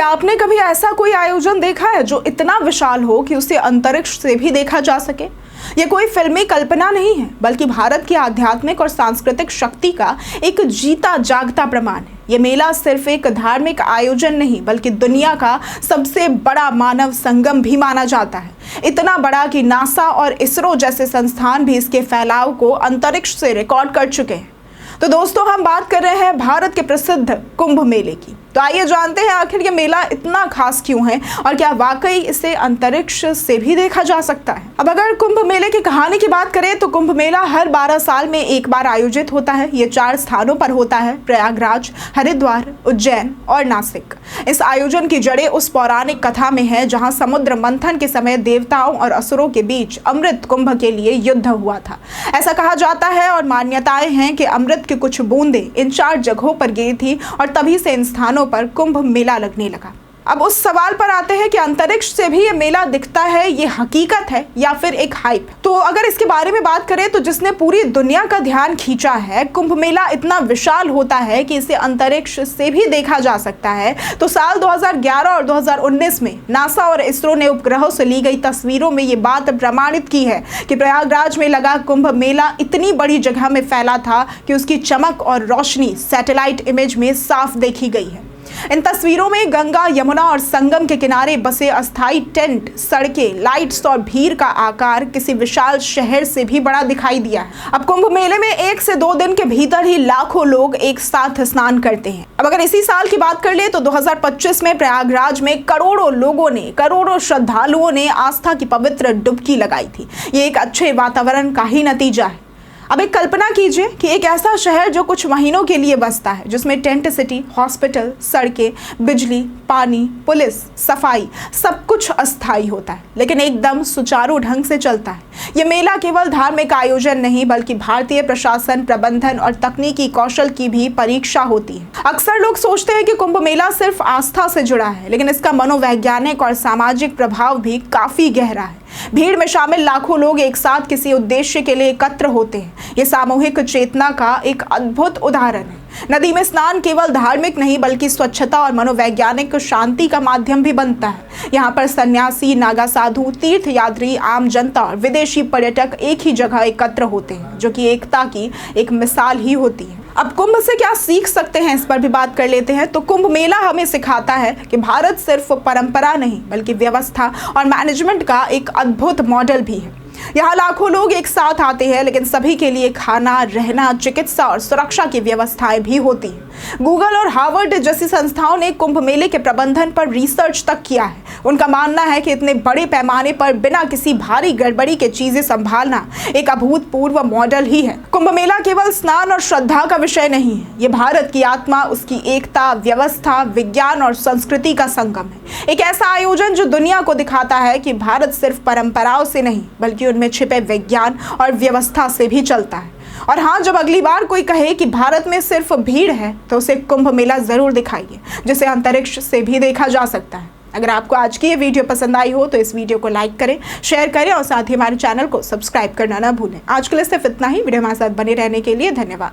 क्या आपने कभी ऐसा कोई आयोजन देखा है जो इतना विशाल हो कि उसे अंतरिक्ष से भी देखा जा सके? यह कोई फिल्मी कल्पना नहीं है, बल्कि भारत की आध्यात्मिक और सांस्कृतिक शक्ति का एक जीता जागता प्रमाण है। ये मेला सिर्फ एक धार्मिक आयोजन नहीं, बल्कि दुनिया का सबसे बड़ा मानव संगम भी माना जाता है। इतना बड़ा कि नासा और इसरो जैसे संस्थान भी इसके फैलाव को अंतरिक्ष से रिकॉर्ड कर चुके हैं। तो दोस्तों, हम बात कर रहे हैं भारत के प्रसिद्ध कुंभ मेले की। तो आइए जानते हैं आखिर ये मेला इतना खास क्यों है और क्या वाकई इसे अंतरिक्ष से भी देखा जा सकता है। अब अगर कुंभ मेले की कहानी की बात करें तो कुंभ मेला हर 12 साल में एक बार आयोजित होता है। ये 4 स्थानों पर होता है: प्रयागराज, हरिद्वार, उज्जैन और नासिक। इस आयोजन की जड़ें उस पौराणिक कथा में है जहाँ समुद्र मंथन के समय देवताओं और असुरों के बीच अमृत कुंभ के लिए युद्ध हुआ था। ऐसा कहा जाता है और मान्यताएं हैं कि अमृत की कुछ बूंदें इन 4 जगहों पर गिरी थी और तभी से इन स्थानों पर कुंभ मेला लगने लगा। अब उस सवाल पर आते हैं कि अंतरिक्ष से भी ये मेला दिखता है, ये हकीकत है या फिर एक हाइप। तो अगर इसके बारे में बात करें तो जिसने पूरी दुनिया का ध्यान खींचा है, कुंभ मेला इतना विशाल होता है कि इसे अंतरिक्ष से भी देखा जा सकता है। तो साल 2011 और 2019 में नासा और इसरो ने उपग्रहों से ली गई तस्वीरों में ये बात प्रमाणित की है कि प्रयागराज में लगा कुंभ मेला इतनी बड़ी जगह में फैला था कि उसकी चमक और रोशनी सैटेलाइट इमेज में साफ देखी गई है। इन तस्वीरों में गंगा, यमुना और संगम के किनारे बसे अस्थायी टेंट, सड़कें, लाइट्स और भीड़ का आकार किसी विशाल शहर से भी बड़ा दिखाई दिया है। अब कुंभ मेले में 1 से 2 दिन के भीतर ही लाखों लोग एक साथ स्नान करते हैं। अब अगर इसी साल की बात कर ले तो 2025 में प्रयागराज में करोड़ों श्रद्धालुओं ने आस्था की पवित्र डुबकी लगाई थी। ये एक अच्छे वातावरण का ही नतीजा है। अब एक कल्पना कीजिए कि एक ऐसा शहर जो कुछ महीनों के लिए बसता है, जिसमें टेंट सिटी, हॉस्पिटल, सड़कें, बिजली, पानी, पुलिस, सफाई, सब कुछ अस्थायी होता है लेकिन एकदम सुचारू ढंग से चलता है। ये मेला केवल धार्मिक आयोजन नहीं, बल्कि भारतीय प्रशासन, प्रबंधन और तकनीकी कौशल की भी परीक्षा होती है। अक्सर लोग सोचते हैं कि कुंभ मेला सिर्फ आस्था से जुड़ा है, लेकिन इसका मनोवैज्ञानिक और सामाजिक प्रभाव भी काफी गहरा है। भीड़ में शामिल लाखों लोग एक साथ किसी उद्देश्य के लिए एकत्र होते हैं। ये सामूहिक चेतना का एक अद्भुत उदाहरण है। नदी में स्नान केवल धार्मिक नहीं, बल्कि स्वच्छता और मनोवैज्ञानिक शांति का माध्यम भी बनता है। यहाँ पर सन्यासी, नागा साधु, तीर्थयात्री, आम जनता और विदेशी पर्यटक एक ही जगह एकत्र होते हैं, जो कि एकता की एक मिसाल ही होती है। अब कुंभ से क्या सीख सकते हैं, इस पर भी बात कर लेते हैं। तो कुंभ मेला हमें सिखाता है कि भारत सिर्फ परंपरा नहीं, बल्कि व्यवस्था और मैनेजमेंट का एक अद्भुत मॉडल भी है। यहाँ लाखों लोग एक साथ आते हैं, लेकिन सभी के लिए खाना, रहना, चिकित्सा और सुरक्षा की व्यवस्थाएं भी होती हैं। गूगल और हार्वर्ड जैसी संस्थाओं ने कुंभ मेले के प्रबंधन पर रिसर्च तक किया है। उनका मानना है कि इतने बड़े पैमाने पर बिना किसी भारी गड़बड़ी के चीजें संभालना एक अभूतपूर्व मॉडल ही है। कुंभ मेला केवल स्नान और श्रद्धा का विषय नहीं है, ये भारत की आत्मा, उसकी एकता, व्यवस्था, विज्ञान और संस्कृति का संगम है। एक ऐसा आयोजन जो दुनिया को दिखाता है कि भारत सिर्फ परंपराओं से नहीं, बल्कि उनमें छिपे विज्ञान और व्यवस्था से भी चलता है। और हाँ, जब अगली बार कोई कहे कि भारत में सिर्फ भीड़ है, तो उसे कुंभ मेला जरूर दिखाइए, जिसे अंतरिक्ष से भी देखा जा सकता है। अगर आपको आज की ये वीडियो पसंद आई हो तो इस वीडियो को लाइक करें, शेयर करें और साथ ही हमारे चैनल को सब्सक्राइब करना ना भूलें। आज के लिए सिर्फ इतना ही। वीडियो हमारे साथ बने रहने के लिए धन्यवाद।